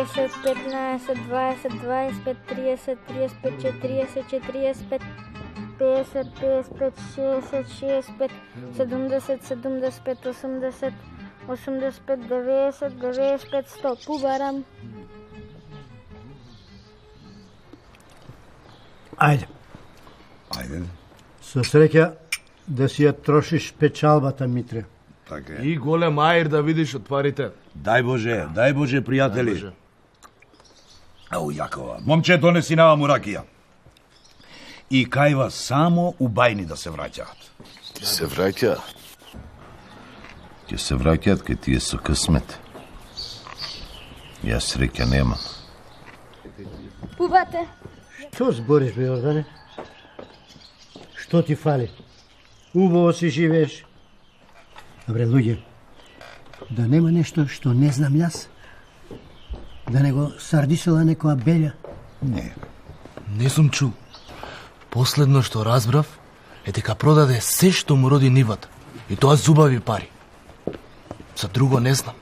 10, 15, 20, 25, 30, 35, 40, 45, 50, 55, 60, 65, 70, 75, 80, 85, 90, 95, 100. Побарам. Ајде. Ајде. Со среќа да си ја трошиш печалбата, Митре. Така е. И голем аир да видиш од парите. Дај Боже, пријатели. Боже. Ау, Јакова, момче донеси нава му ракија. И кајва само у бајни да се враќаат. Ќе се враќаат. Ќе се враќаат кај тие со късмет. Јас среќа немам. Бубате. Што збориш, бе, Јордане? Што ти фали? Убаво си живееш. Добре, луѓе, да нема нешто што не знам јас? Да не го сардисала некоја белја? Не. Не сум чул. Последно што разбрав е дека продаде се што му роди нивата. И тоа зубави пари. За друго не знам.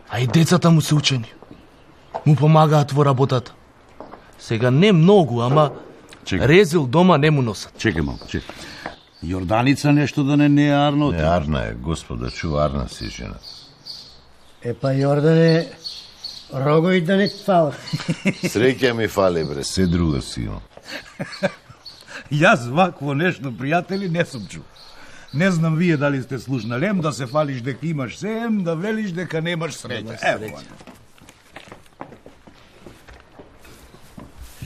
А и децата му се учени. Му помагаат во работата. Сега не многу, ама Чекай. резил дома не му носат. Чекај малку, чекај. Јорданица нешто да не е арно. Не, арна е, господа, чува, арна си жена. Епа, Јордане, рогови да не ти фалат. Среќа ми фали, бре. Се друго си имам. Јас вакво нешто, пријатели, не сум чул. Не знам вие дали сте слушнали, ем да се фалиш дека имаш се, ем да велиш дека немаш среќа. Ево.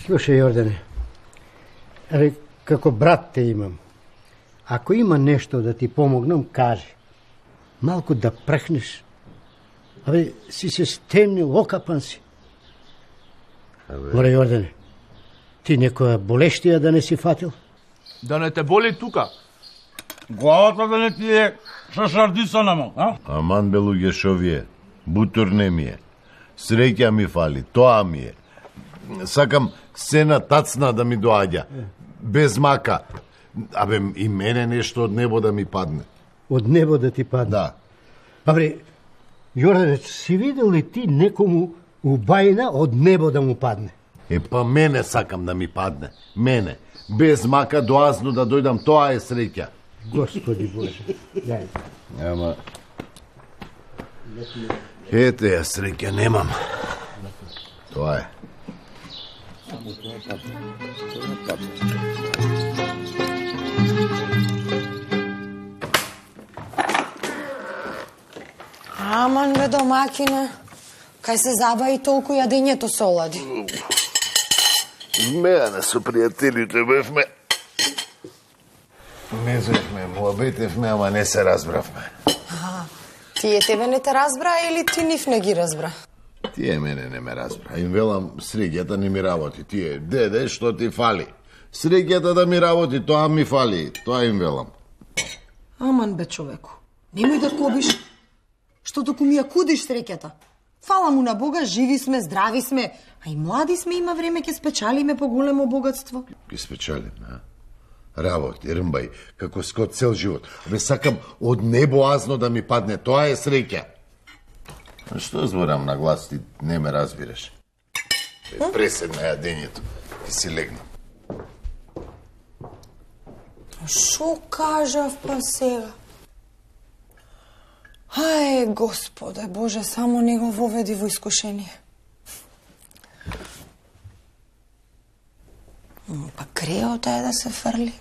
Слушај, Јордане, како брат те имам. Ако има нешто да ти помогнам, кажи. Малку да прахнеш. Си се стемнил, окапан си. Море, Јордане, ти некоја болештија да не си фатил? Да не те боли тука. Главата да не ти е со шардиса намо, а? Аман бе луѓе шо вие, бутур не ми е. Среќа ми фали, тоа ми е. Сакам сена тацна да ми доаѓа, без мака. Абе, и мене нешто од небо да ми падне. Од небо да ти падне? Да. Јордане, си видел ли ти некому у бајна од небо да му падне? Па мене сакам да ми падне. Мене. Без мака доазно да дојдам, тоа е среќа. Господи Боже. Дај. Ама... Ете ја среќа немам. Тоа е. Аман бе, домакине, кај се забави толку јадењето се олади. Мејана со пријателите бевме. Мезевме, муабетевме, ама не се разбравме. Тие тебе не те разбра или ти нив не ги разбра? Тие мене не ме разбра. Им велам, среќата не ми работи. Тие, деде, што ти фали? Среќата да ми работи, тоа ми фали. Тоа им велам. Аман бе, човеку, немој да кобиш, што току ми ја кудиш среќата. Фала му на Бога, живи сме, здрави сме, а и млади сме, има време ќе спечалиме поголемо богатство. Ги спечалиме, а? Работи, рмбај, како скот цел живот. Бе, сакам од небо азно да ми падне, тоа е среќа. Што зборам на глас, ти не ме разбираш. Преседна јадењето, ти си легнам. Шо кажав па сега? Ај, Господе Боже, само не го воведи во искушение. Па креото е да се фрли.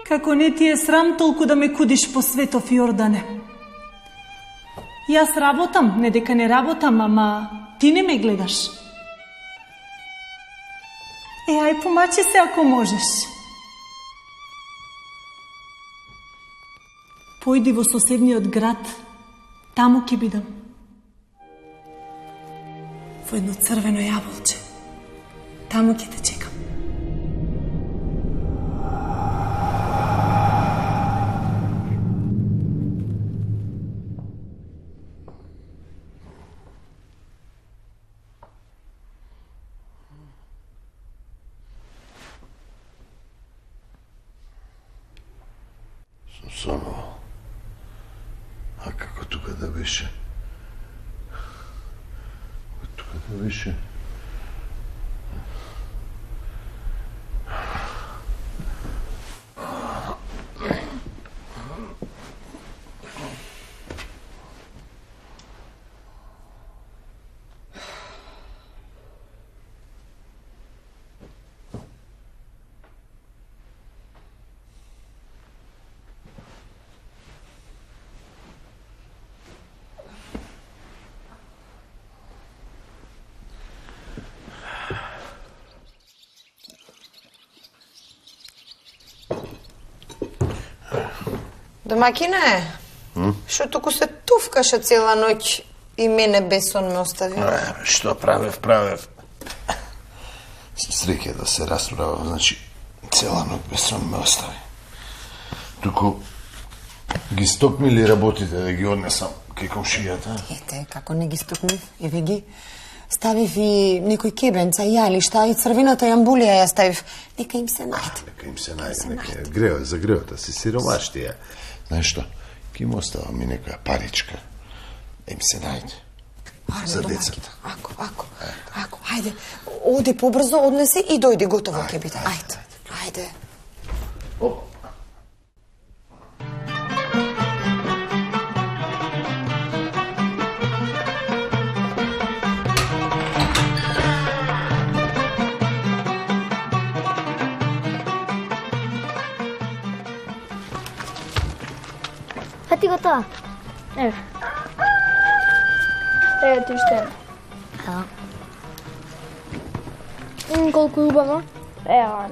Како не ти е срам толку да ме кудиш по светов, Јордане? Јас работам, не дека не работам, ама ти не ме гледаш. Ај помачи се ако можеш. Појди во соседниот град, таму ќе бидам. во едно црвено јаболче. Таму ќе те чекам. Само. А како тука да беше? Тука да беше? Домакине, што туку се туфкаше цела ноќ и мене без сон ме остави? Што правев? Среќа да се расправав, значи цела ноќ без сон ме остави. Туку ги стокмили работите да ги однесам кај комшијата. Ете, како не ги стукнив, еве ги. Ставив и некој кебенца, јалишта и црвената јамбулија ја ставив. Нека им се најде. Нека им се најде, нека грео за греота си сиромаштија. Знаеш што, ки им остава ми некоја паричка. Им се најде. За децата. Ако, ајде, оди побрзо, однеси и дојди, готово ќе биде. Ајде. Ти готова? Еве. Еве ти ще. Колку убаво. Ева.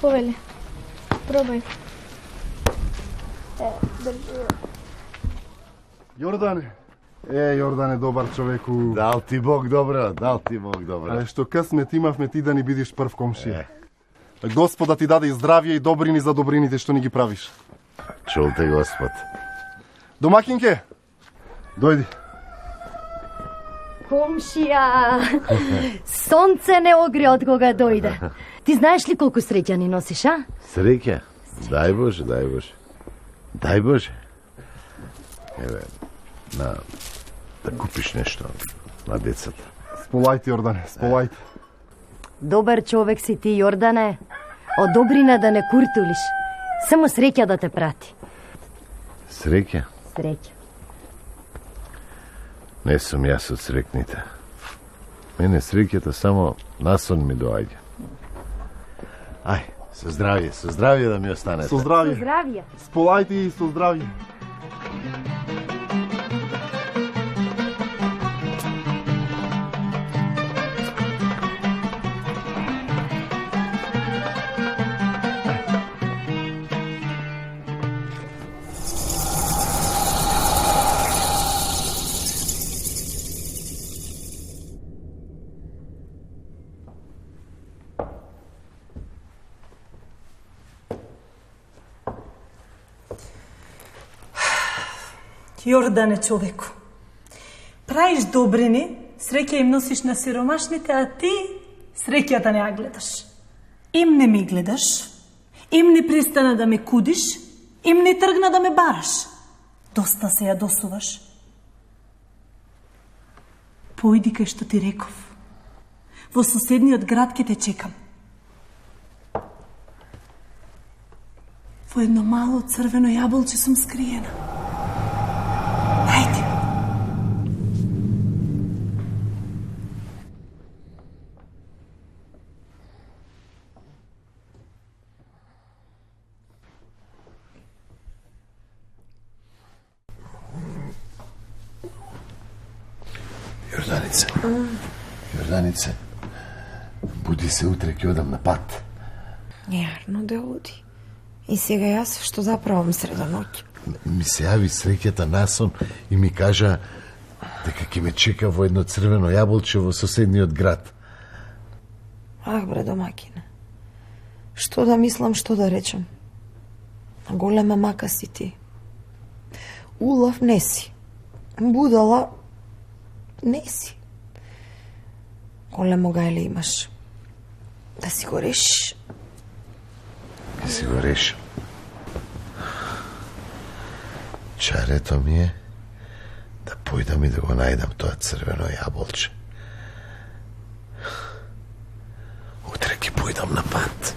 Повели. Пробај. Држи. Јордане. Јордане, добар човеку. Дал ти Бог добро. Што късмет имавме ти да ни бидиш прв комшија. Господа ти даде и здравје и добрини за добрините што ни ги правиш. Чул те Господ. Домакинке, дојди. Комшија, сонце не огре од кога дојде. Ти знаеш ли колку среќа ни носиш, а? Среќа? Дај Боже. Дај Боже. Еве, да купиш нешто на децата. Сполајте, Јордане, сполајте. Добар човек си ти, Јордане. Од добрина да не куртулиш. Само среќа да те прати. Среќа? Среќа. Не сум јас од срекните. Мене среќата само насон ми доаѓа. Ај, со здравје да ми останете. Со здравје. Со здравје. Сполајте и со здравје. Јордане, човеку. Правиш добрини, среќа им носиш на сиромашните, а ти среќата не ја гледаш. Им не ми гледаш, им не пристана да ме кудиш, им не тргна да ме бараш. Доста се јадосуваш. Појди кај што ти реков. Во соседниот град ке те чекам. Во едно мало црвено јаболче сум скриена. Ајде. Јорданице, буди се, утре ќе одам на пат. Јарно да оди. И сега јас што заправам среда ноќ? Ми се јави среќата насон и ми кажа дека ќе ме чека во едно црвено јаболче во соседниот град. Ах, бре, домакине. Што да мислам, што да речам? Голема мака си ти. Улав не си. Будала не си. Големо гајле имаш. Да си го решиш. Да си го решам. Чарето ми е да појдам и да го најдам тоа црвено јаболче. Утре ќе појдам на пат.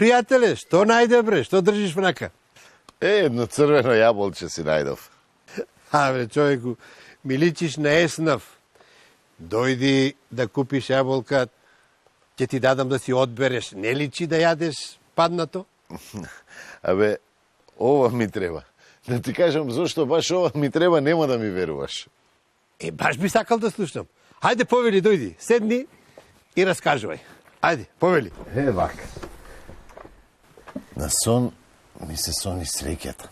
Пријателе, што најде, бре? Што држиш внака? Едно црвено јаболче си најдов. Бре, човеку, ми личиш на еснав. Дојди да купиш јаболка, ќе ти дадам да си одбереш. Не личи да јадеш паднато? Ова ми треба. Да ти кажам зошто баш ова ми треба, нема да ми веруваш. Баш би сакал да слушам. Хајде, повели, дојди, седни и раскажувај. Ајде, повели. Вака. На сон ми се сони среќата.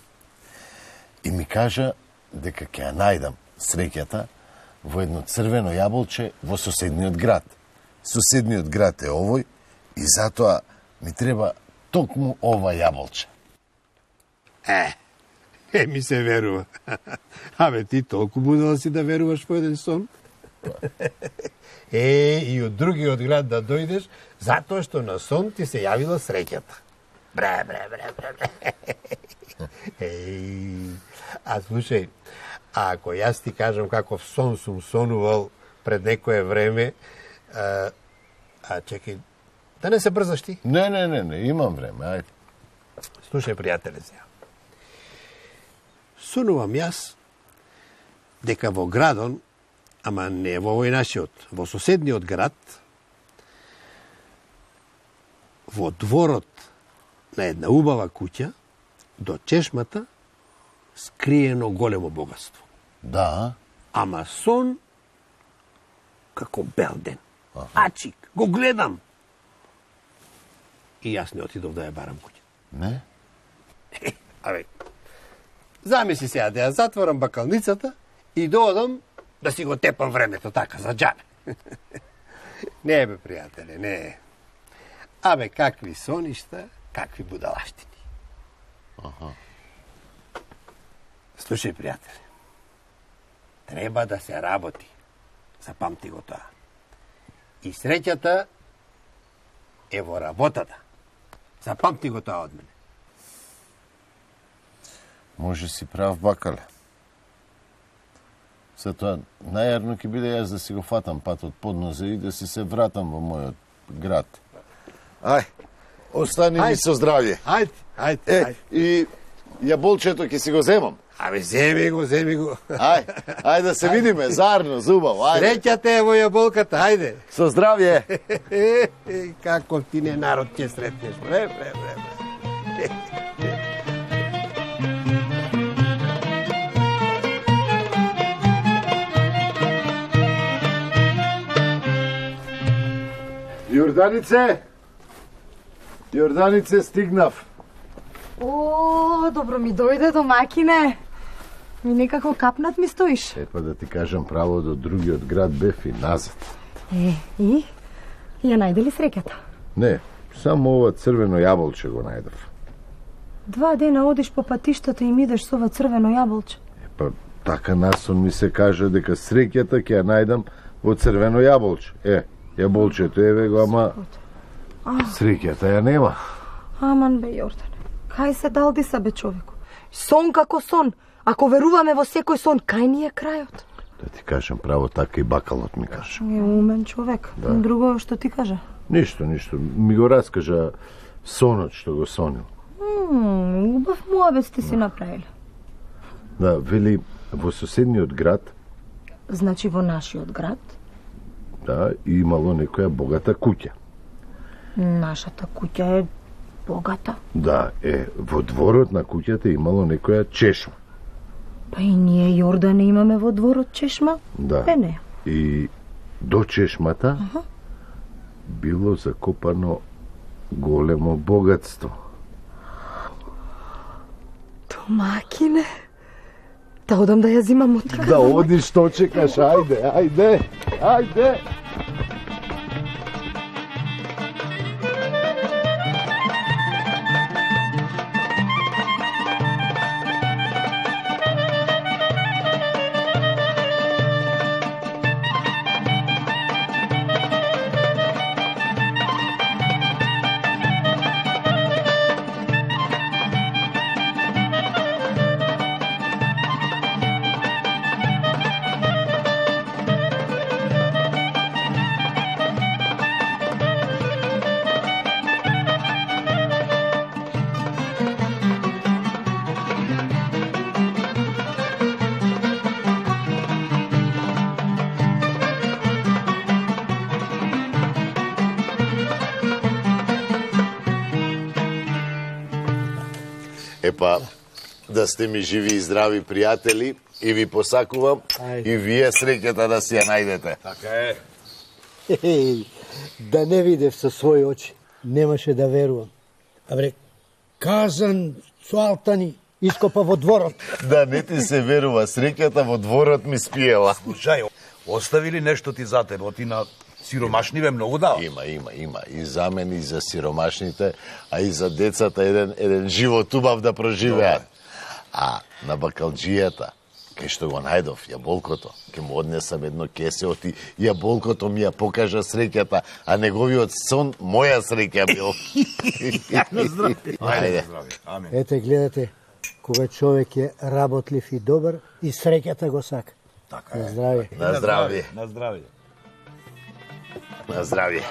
И ми кажа дека ќе ја најдам среќата во едно црвено јаболче во соседниот град. Соседниот град е овој и затоа ми треба токму ова јаболче. Ми се верува. Ти толку будала си да веруваш во еден сон? И од другиот град да дојдеш, затоа што на сон ти се јавила среќата. Бре. А слушај, ако јас ти кажам каков сон сум сонувал пред некое време, чекај, да не се брзаш ти? Не, имам време, ајде. Слушај, пријателе, сега. Сонувам јас дека во градон, ама не во овој нашиот, во соседниот град, во дворот на една убава куќа, до чешмата, скриено големо богатство. Да. Ама сон како бел ден. Ачик, го гледам. И јас не отидов да ја барам куќа. Не? Замисли сега да ја затворам бакалницата и да одам да си го тепам времето така за џабе. Не бе, пријателе, не. Абе, какви соништа, какви будалаштини. Слушај, пријателе, треба да се работи. Запамти го тоа. И среќата е во работата. Запамти го тоа од мене. Може си прав, бакале. За тоа, најарно ќе биде јас да си го фатам патот под нозе и да си се вратам во мојот град. Ај, остани ми со здравје. Ајде. И јаболчето ќе си го земам. Абе, земи го. Ајде да се видиме, заедно, зубаво, ајде. Среќата е во јаболката, ајде. Со здравје. Каков ти не народ ќе сретнеш, бре. Јорданице, стигнав. О, добро ми дојде, домакине. Ми некако капнат ми стоиш. Па да ти кажам право, до другиот град бев и назад. И? Ја најде ли среќата? Не, само ова црвено јаболче го најдов. 2 дена одиш по патиштата и ми идеш со ова црвено јаболче. Па така насон ми се каже дека среќата ќе ја најдам во црвено јаболче. Јаболчето еве го, ама среќата ја нема. Аман бе, Јордане, кај се далдиса бе човеку? Сон како сон. Ако веруваме во секој сон, кај ни е крајот? Да ти кажам право, така и бакалот ми каже. Е умен човек. Да. Друго што ти каже? Ништо. Ми го раскажа сонот што го сонил. Убав муабет сте си направили. Да, вели во соседниот град, Значи во нашиот град, да, имало некоја богата куќа. нашата куќа е богата. Да, во дворот на куќата имало некоја чешма. Па и ние, Јордане, имаме во дворот чешма? Да. Не. И до чешмата било закопано големо богатство. Домакине, да одам да ја зимам од тика. Да одиш, што чекаш, ајде. Епа, да сте ми живи и здрави пријатели и ви посакувам и вие среќата да си ја најдете. Така е. Да не видев со своји очи, немаше да верувам. Абре, казан со алтани ископа во дворот. Да не ти се верува, среќата во дворот ми спиела. Слушај, остави ли нешто ти за тебе, ти на сиромашниве многу дава? Има. И за мене, и за сиромашните, а и за децата еден живот убав да проживеат. А на бакалџијата, кај што го најдов, јаболкото, ке му однесам едно кесе, оти јаболкото ми ја покажа среќата, а неговиот сон моја среќа бил. Ајде. Ете, гледате, кога човек е работлив и добар, и среќата го сака. Така На здравје. На здравје. На здравје. На здравје.